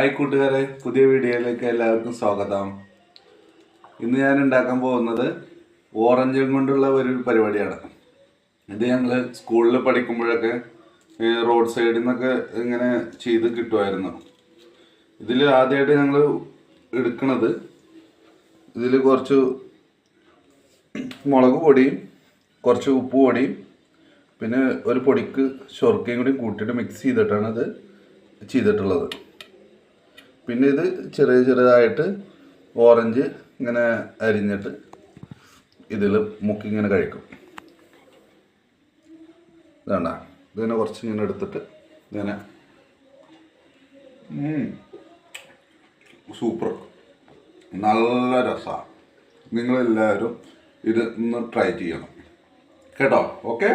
Hi കൂട്ടുകാരെ, പുതിയ വീഡിയോയിലേക്ക് എല്ലാവർക്കും സ്വാഗതം. ഇന്ന് ഞാൻ ഉണ്ടാക്കാൻ പോകുന്നത് ഓറഞ്ചും കൊണ്ടുള്ള ഒരു പരിപാടിയാണ്. ഇത് ഞങ്ങൾ സ്കൂളിൽ പഠിക്കുമ്പോഴൊക്കെ റോഡ് സൈഡിൽ നിന്നൊക്കെ ഇങ്ങനെ ചെയ്ത് കിട്ടുമായിരുന്നു. ഇതിൽ ആദ്യമായിട്ട് ഞങ്ങൾ എടുക്കുന്നത്, ഇതിൽ കുറച്ച് മുളക് പൊടിയും കുറച്ച് ഉപ്പ് പൊടിയും പിന്നെ ഒരു പൊടിക്ക് ശർക്കരയും കൂടി കൂട്ടിയിട്ട് മിക്സ് ചെയ്തിട്ടാണ് ഇത് ചെയ്തിട്ടുള്ളത്. പിന്നെ ഇത് ചെറുതായിട്ട് ഓറഞ്ച് ഇങ്ങനെ അരിഞ്ഞിട്ട് ഇതിൽ മുക്കി ഇങ്ങനെ കഴിക്കും. ഇതാണ്ട, ഇതിനെ കുറച്ച് ഇങ്ങനെ എടുത്തിട്ട് ഇങ്ങനെ സൂപ്പർ, നല്ല രസമാണ്. നിങ്ങളെല്ലാവരും ഇത് ഒന്ന് ട്രൈ ചെയ്യണം കേട്ടോ. ഓക്കെ.